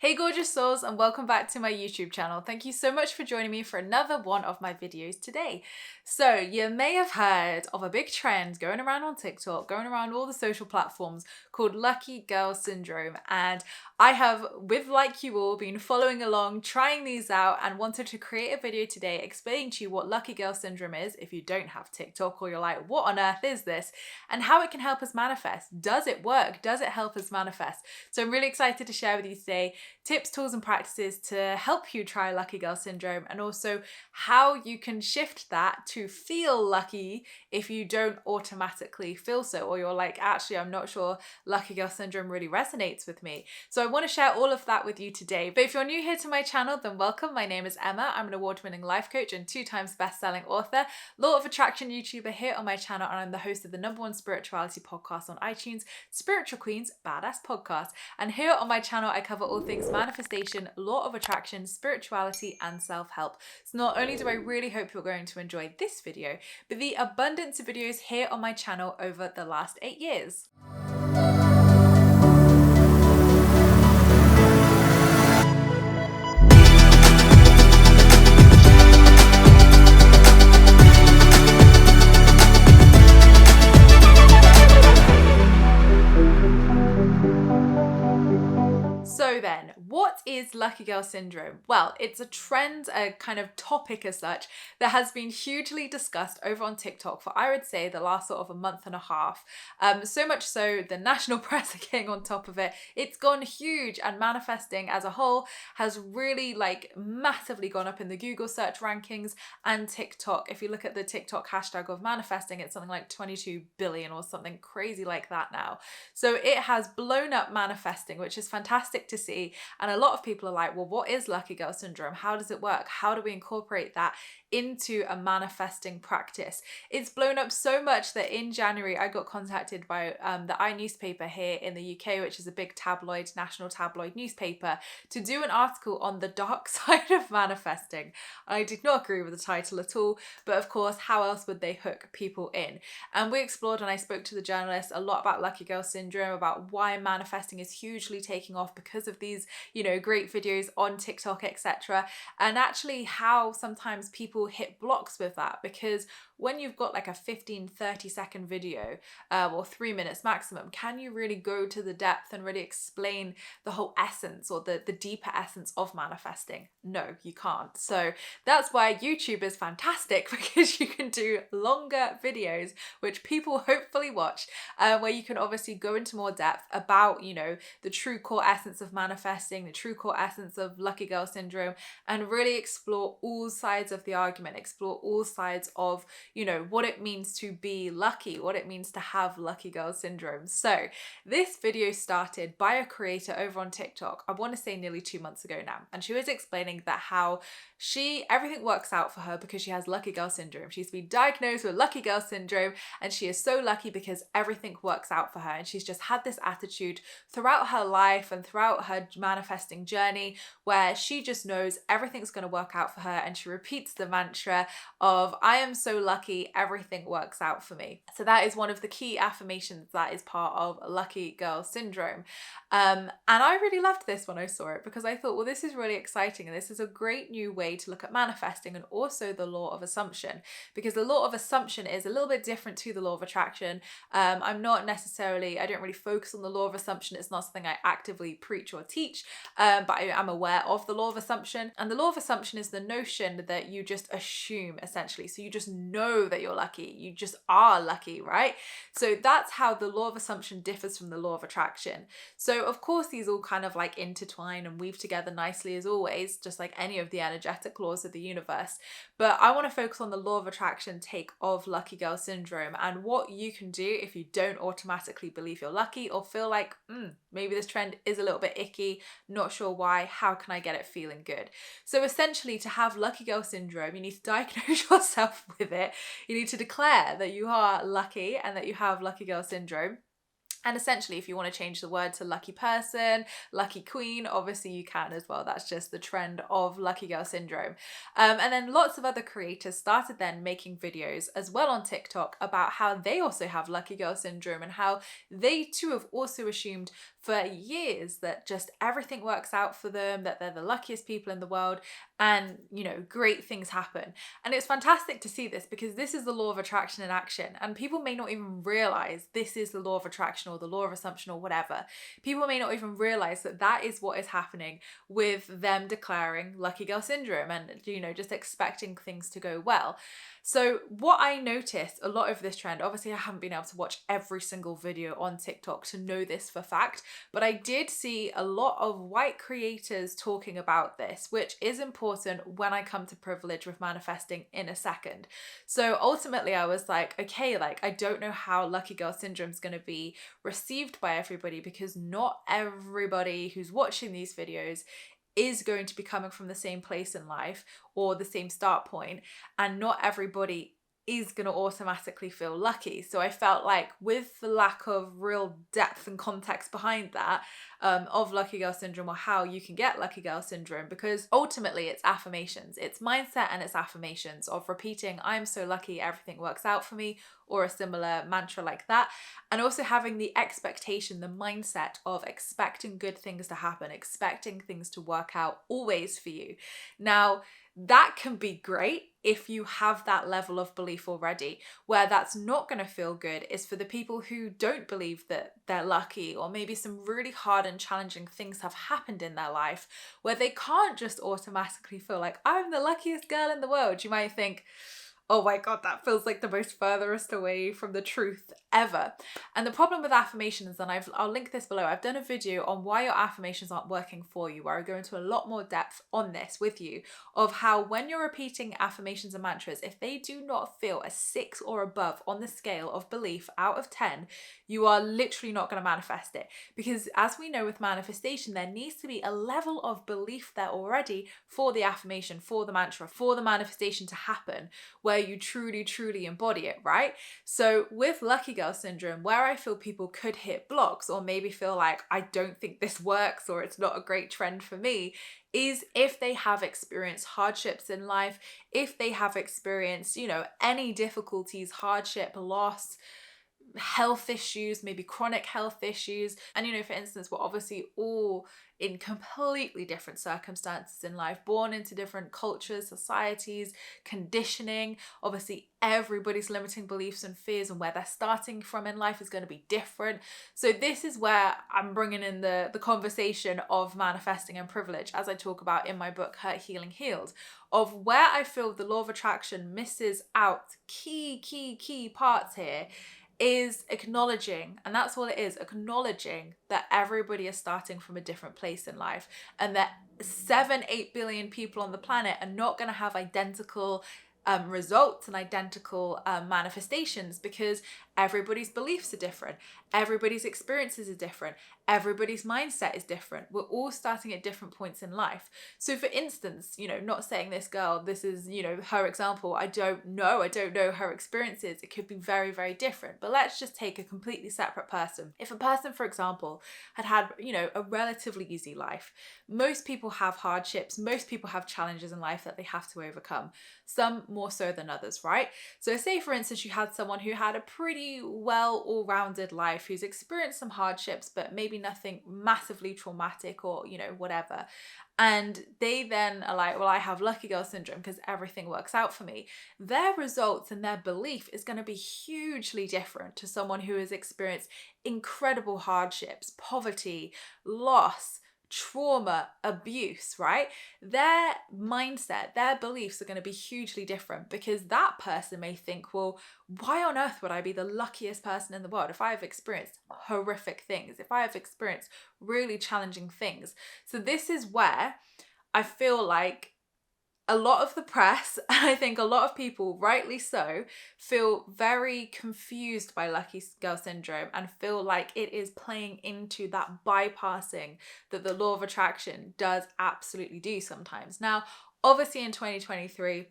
Hey gorgeous souls, and welcome back to my YouTube channel. Thank you so much for joining me for another one of my videos today. So you may have heard of a big trend going around on TikTok, going around all the social platforms called Lucky Girl Syndrome, and I have, like you all, been following along, trying these out, and wanted to create a video today explaining to you what Lucky Girl Syndrome is if you don't have TikTok or you're like, what on earth is this? And how it can help us manifest. Does it work? Does it help us manifest? So I'm really excited to share with you today tips, tools, and practices to help you try Lucky Girl Syndrome, and also how you can shift that to feel lucky if you don't automatically feel so, or you're like, actually, I'm not sure Lucky Girl Syndrome really resonates with me. So I want to share all of that with you today. But if you're new here to my channel, then welcome. My name is Emma. I'm an award-winning life coach and 2-time best-selling author, law of attraction YouTuber here on my channel, and I'm the host of the #1 spirituality podcast on iTunes, Spiritual Queen's Badass Podcast. And here on my channel, I cover all things manifestation, law of attraction, spirituality, and self-help. So not only do I really hope you're going to enjoy this video, but the abundance of videos here on my channel over the last 8 years. So then, what is Lucky Girl Syndrome? Well, it's a trend, a kind of topic as such, that has been hugely discussed over on TikTok for, I would say, the last sort of a month and a half. So much so, the national press are getting on top of it. It's gone huge, and manifesting as a whole has really massively gone up in the Google search rankings and TikTok. If you look at the TikTok hashtag of manifesting, it's something like 22 billion or something crazy like that now. So it has blown up manifesting, which is fantastic to see. And a lot of people are like, well, what is Lucky Girl Syndrome? How does it work? How do we incorporate that into a manifesting practice? It's blown up so much that in January I got contacted by the newspaper here in the UK, which is a big tabloid, national tabloid newspaper, to do an article on the dark side of manifesting. I did not agree with the title at all, but of course, how else would they hook people in? And we explored, and I spoke to the journalist a lot about Lucky Girl Syndrome, about why manifesting is hugely taking off because of these, great videos on TikTok, etc. And actually how sometimes people hit blocks with that, because when you've got like a 15-30 second video or 3 minutes maximum, can you really go to the depth and really explain the whole essence or the deeper essence of manifesting? No, you can't. So that's why YouTube is fantastic, because you can do longer videos which people hopefully watch, where you can obviously go into more depth about the true core essence of manifesting, the true core essence of Lucky Girl Syndrome, and really explore all sides of the argument, explore all sides of what it means to be lucky, what it means to have Lucky Girl Syndrome. So this video started by a creator over on TikTok, I want to say nearly 2 months ago now, and she was explaining that how everything works out for her because she has Lucky Girl Syndrome. She's been diagnosed with Lucky Girl Syndrome, and she is so lucky because everything works out for her, and she's just had this attitude throughout her life and throughout her manifesting journey where she just knows everything's going to work out for her, and she repeats the mantra of, I am so lucky, everything works out for me. So that is one of the key affirmations that is part of Lucky Girl Syndrome. And I really loved this when I saw it, because I thought, well, this is really exciting, and this is a great new way to look at manifesting, and also the law of assumption, because the law of assumption is a little bit different to the law of attraction. I don't really focus on the law of assumption. It's not something I actively preach or teach, but I am aware of the law of assumption. And the law of assumption is the notion that you just assume, essentially. So you just know that you're lucky. You just are lucky, right? So that's how the law of assumption differs from the law of attraction. So of course, these all kind of intertwine and weave together nicely as always, just like any of the energetic laws of the universe. But I want to focus on the law of attraction take of Lucky Girl Syndrome, and what you can do if you don't automatically believe you're lucky, or feel like maybe this trend is a little bit icky, not sure why, how can I get it feeling good? So essentially, to have Lucky Girl Syndrome, you need to diagnose yourself with it. You need to declare that you are lucky and that you have Lucky Girl Syndrome. And essentially, if you want to change the word to lucky person, lucky queen, obviously you can as well. That's just the trend of Lucky Girl Syndrome. And then lots of other creators started then making videos as well on TikTok about how they also have Lucky Girl Syndrome, and how they too have also assumed for years that just everything works out for them, that they're the luckiest people in the world, and great things happen. And it's fantastic to see this, because this is the law of attraction in action, and people may not even realize this is the law of attraction or the law of assumption or whatever. People may not even realize that that is what is happening with them declaring lucky girl syndrome and just expecting things to go well. So what I noticed a lot of this trend, obviously I haven't been able to watch every single video on TikTok to know this for fact, but I did see a lot of white creators talking about this, which is important when I come to privilege with manifesting in a second. So ultimately I was like, okay, I don't know how lucky girl syndrome is going to be received by everybody, because not everybody who's watching these videos is going to be coming from the same place in life or the same start point, and not everybody is going to automatically feel lucky. So I felt like, with the lack of real depth and context behind that, of lucky girl syndrome, or how you can get lucky girl syndrome, because ultimately it's affirmations, it's mindset, and it's affirmations of repeating I'm so lucky, everything works out for me, or a similar mantra like that. And also having the expectation, the mindset of expecting good things to happen, expecting things to work out always for you. Now, that can be great if you have that level of belief already. Where that's not going to feel good is for the people who don't believe that they're lucky, or maybe some really hard and challenging things have happened in their life where they can't just automatically feel like I'm the luckiest girl in the world. You might think, oh my God, that feels like the most furthest away from the truth ever. And the problem with affirmations, and I'll link this below, I've done a video on why your affirmations aren't working for you, where I go into a lot more depth on this with you, of how when you're repeating affirmations and mantras, if they do not feel a 6 or above on the scale of belief out of 10, you are literally not going to manifest it. Because as we know with manifestation, there needs to be a level of belief there already for the affirmation, for the mantra, for the manifestation to happen, where you truly embody it, right? So with lucky girl syndrome, where I feel people could hit blocks, or maybe feel like I don't think this works, or it's not a great trend for me, is if they have experienced hardships in life, if they have experienced, any difficulties, hardship, loss, health issues, maybe chronic health issues. And for instance, we're obviously all in completely different circumstances in life, born into different cultures, societies, conditioning. Obviously everybody's limiting beliefs and fears and where they're starting from in life is going to be different. So this is where I'm bringing in the conversation of manifesting and privilege, as I talk about in my book Hurt, Healing, Healed, of where I feel the law of attraction misses out key parts here, is acknowledging, and that's all it is, acknowledging that everybody is starting from a different place in life, and that 7-8 billion people on the planet are not going to have identical results and identical manifestations, because everybody's beliefs are different, everybody's experiences are different, everybody's mindset is different. We're all starting at different points in life. So for instance, not saying this girl, this is, her example, I don't know her experiences. It could be very, very different. But let's just take a completely separate person. If a person, for example, had a relatively easy life, most people have hardships, most people have challenges in life that they have to overcome, some more so than others, right? So say for instance, you had someone who had a pretty well all-rounded life, who's experienced some hardships, but maybe nothing massively traumatic or whatever, and they then are like, well, I have lucky girl syndrome because everything works out for me. Their results and their belief is going to be hugely different to someone who has experienced incredible hardships, poverty, loss, trauma, abuse, right? Their mindset, their beliefs are going to be hugely different, because that person may think, well, why on earth would I be the luckiest person in the world if I have experienced horrific things, if I have experienced really challenging things? So this is where I feel like a lot of the press, and I think a lot of people, rightly so, feel very confused by lucky girl syndrome and feel like it is playing into that bypassing that the law of attraction does absolutely do sometimes. Now, obviously in 2023,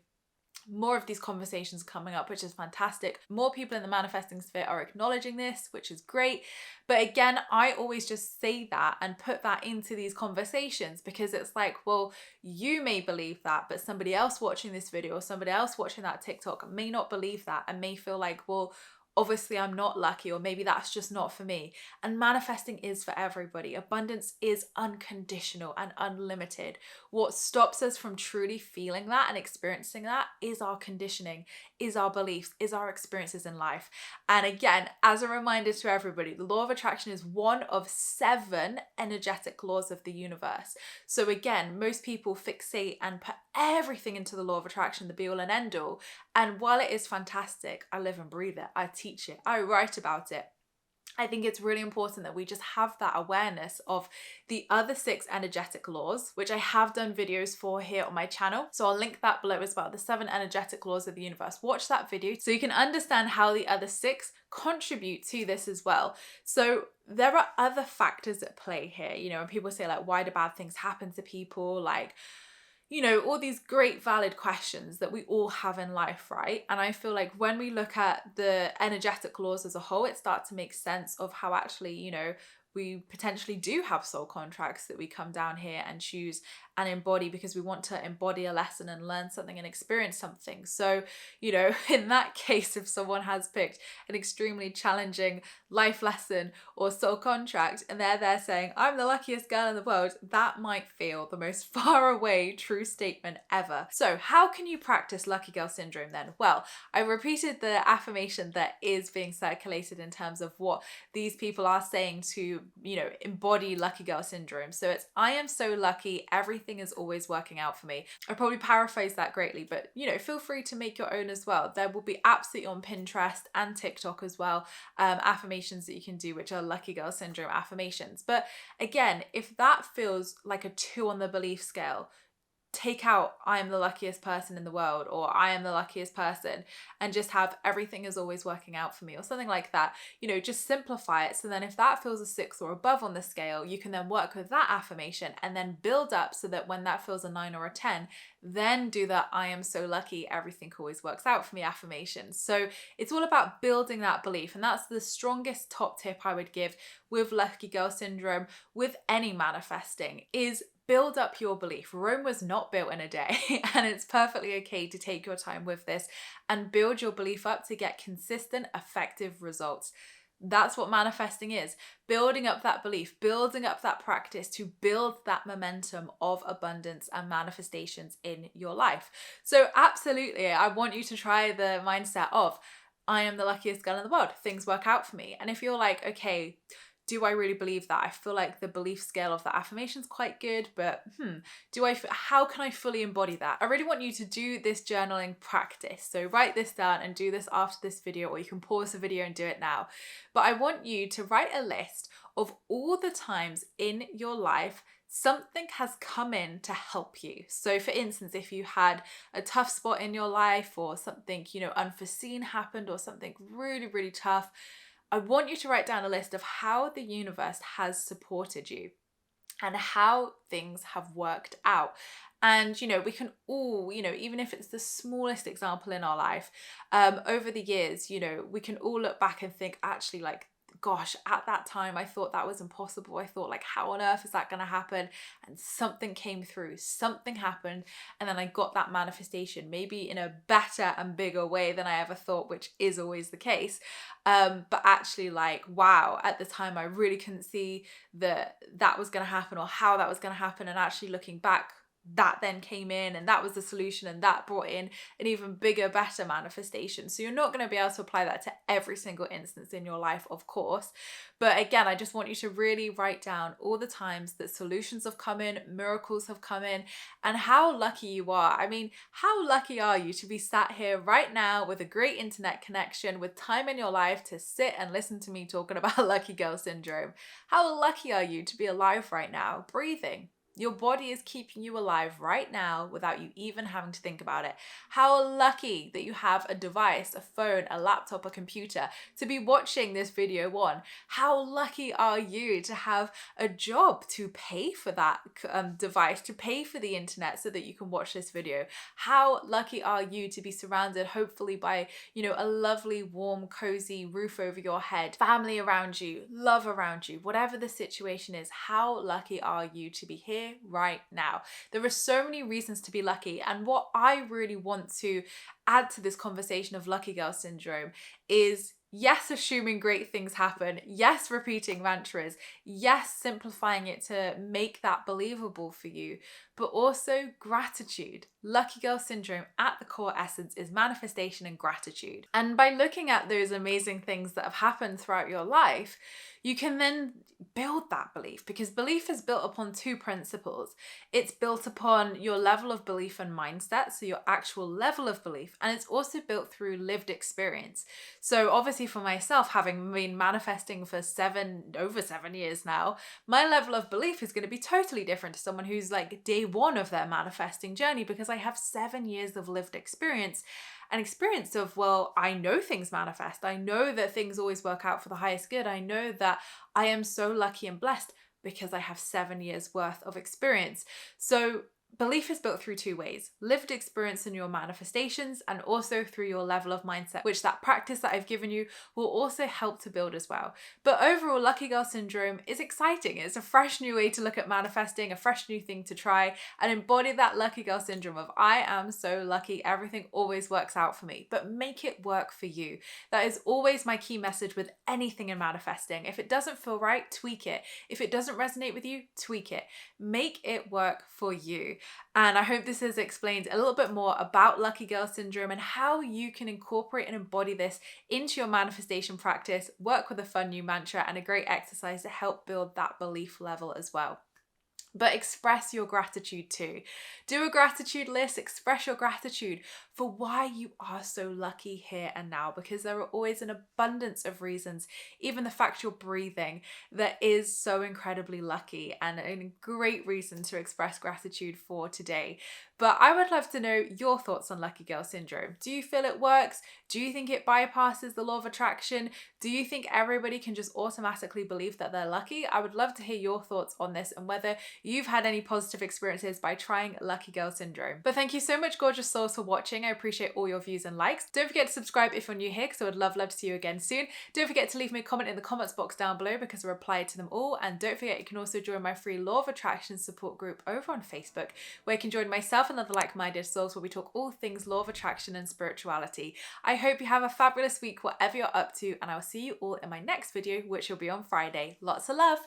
more of these conversations coming up, which is fantastic. More people in the manifesting sphere are acknowledging this, which is great. But again, I always just say that and put that into these conversations, because it's like, well, you may believe that, but somebody else watching this video or somebody else watching that TikTok may not believe that and may feel like, well, obviously I'm not lucky, or maybe that's just not for me. And manifesting is for everybody. Abundance is unconditional and unlimited. What stops us from truly feeling that and experiencing that is our conditioning, is our beliefs, is our experiences in life. And again, as a reminder to everybody, the law of attraction is one of 7 energetic laws of the universe. So again, most people fixate and put everything into the law of attraction, the be all and end all. And while it is fantastic, I live and breathe it, I teach it, I write about it, I think it's really important that we just have that awareness of the other 6 energetic laws, which I have done videos for here on my channel. So I'll link that below as well, the 7 energetic laws of the universe. Watch that video so you can understand how the other 6 contribute to this as well. So there are other factors at play here. You know, when people say like, why do bad things happen to people? Like, you know, all these great valid questions that we all have in life, right? And I feel like when we look at the energetic laws as a whole, it starts to make sense of how actually, you know, we potentially do have soul contracts that we come down here and choose and embody because we want to embody a lesson and learn something and experience something. So, you know, in that case, if someone has picked an extremely challenging life lesson or soul contract and they're there saying, I'm the luckiest girl in the world, that might feel the most far away true statement ever. So how can you practice lucky girl syndrome then? Well, I repeated the affirmation that is being circulated in terms of what these people are saying to, you know, embody lucky girl syndrome. So it's, I am so lucky, everything is always working out for me. I probably paraphrased that greatly, but you know, feel free to make your own as well. There will be absolutely on Pinterest and TikTok as well, affirmations that you can do, which are lucky girl syndrome affirmations. But again, if that feels like a 2 on the belief scale, take out I am the luckiest person in the world, or I am the luckiest person, and just have everything is always working out for me, or something like that. You know, just simplify it. So then if that feels a 6 or above on the scale, you can then work with that affirmation and then build up so that when that feels a 9 or a 10, then do the I am so lucky, everything always works out for me affirmation. So it's all about building that belief. And that's the strongest top tip I would give with lucky girl syndrome, with any manifesting, is build up your belief. Rome was not built in a day, and it's perfectly okay to take your time with this and build your belief up to get consistent, effective results. That's what manifesting is. Building up that belief, building up that practice to build that momentum of abundance and manifestations in your life. So absolutely, I want you to try the mindset of, I am the luckiest girl in the world. Things work out for me. And if you're like, okay, do I really believe that? I feel like the belief scale of the affirmation is quite good, but how can I fully embody that? I really want you to do this journaling practice. So write this down and do this after this video, or you can pause the video and do it now. But I want you to write a list of all the times in your life something has come in to help you. So for instance, if you had a tough spot in your life, or something, you know, unforeseen happened, or something really, really tough, I want you to write down a list of how the universe has supported you and how things have worked out. And, you know, we can all, you know, even if it's the smallest example in our life, over the years, you know, we can all look back and think, actually, like, gosh, at that time, I thought that was impossible. I thought, like, how on earth is that going to happen? And something came through, something happened. And then I got that manifestation, maybe in a better and bigger way than I ever thought, which is always the case. But actually, like, wow, at the time, I really couldn't see that was going to happen, or how that was going to happen. And actually looking back, that then came in, and that was the solution, and that brought in an even bigger, better manifestation. So you're not going to be able to apply that to every single instance in your life, of course. But again, I just want you to really write down all the times that solutions have come in, miracles have come in, and how lucky you are. I mean, how lucky are you to be sat here right now with a great internet connection, with time in your life to sit and listen to me talking about lucky girl syndrome? How lucky are you to be alive right now, breathing? Your body is keeping you alive right now without you even having to think about it. How lucky that you have a device, a phone, a laptop, a computer to be watching this video on. How lucky are you to have a job to pay for that device, to pay for the internet so that you can watch this video? How lucky are you to be surrounded, hopefully, by, you know, a lovely, warm, cozy roof over your head, family around you, love around you, whatever the situation is? How lucky are you to be here right now? There are so many reasons to be lucky, and what I really want to add to this conversation of lucky girl syndrome is Yes, assuming great things happen. Yes, repeating mantras. Yes, simplifying it to make that believable for you. But also gratitude. Lucky girl syndrome at the core essence is manifestation and gratitude. And by looking at those amazing things that have happened throughout your life, you can then build that belief, because belief is built upon two principles. It's built upon your level of belief and mindset, so your actual level of belief, and it's also built through lived experience. So obviously for myself, having been manifesting for over 7 years now, my level of belief is going to be totally different to someone who's like day one of their manifesting journey, because I have 7 years of lived experience. An experience of, well, I know things manifest. I know that things always work out for the highest good. I know that I am so lucky and blessed because I have 7 years worth of experience. So belief is built through two ways: lived experience in your manifestations, and also through your level of mindset, which that practice that I've given you will also help to build as well. But overall, Lucky Girl Syndrome is exciting. It's a fresh new way to look at manifesting, a fresh new thing to try, and embody that Lucky Girl Syndrome of I am so lucky, everything always works out for me. But make it work for you. That is always my key message with anything in manifesting. If it doesn't feel right, tweak it. If it doesn't resonate with you, tweak it. Make it work for you. And I hope this has explained a little bit more about Lucky Girl Syndrome and how you can incorporate and embody this into your manifestation practice, work with a fun new mantra and a great exercise to help build that belief level as well. But express your gratitude too. Do a gratitude list, express your gratitude for why you are so lucky here and now, because there are always an abundance of reasons, even the fact you're breathing, that is so incredibly lucky and a great reason to express gratitude for today. But I would love to know your thoughts on Lucky Girl Syndrome. Do you feel it works? Do you think it bypasses the law of attraction? Do you think everybody can just automatically believe that they're lucky? I would love to hear your thoughts on this and whether you've had any positive experiences by trying Lucky Girl Syndrome. But thank you so much, gorgeous souls, for watching. I appreciate all your views and likes. Don't forget to subscribe if you're new here, because I would love to see you again soon. Don't forget to leave me a comment in the comments box down below, because I reply to them all. And don't forget, you can also join my free Law of Attraction support group over on Facebook, where you can join myself and other like-minded souls, where we talk all things Law of Attraction and spirituality. I hope you have a fabulous week, whatever you're up to, and I will see you all in my next video, which will be on Friday. Lots of love.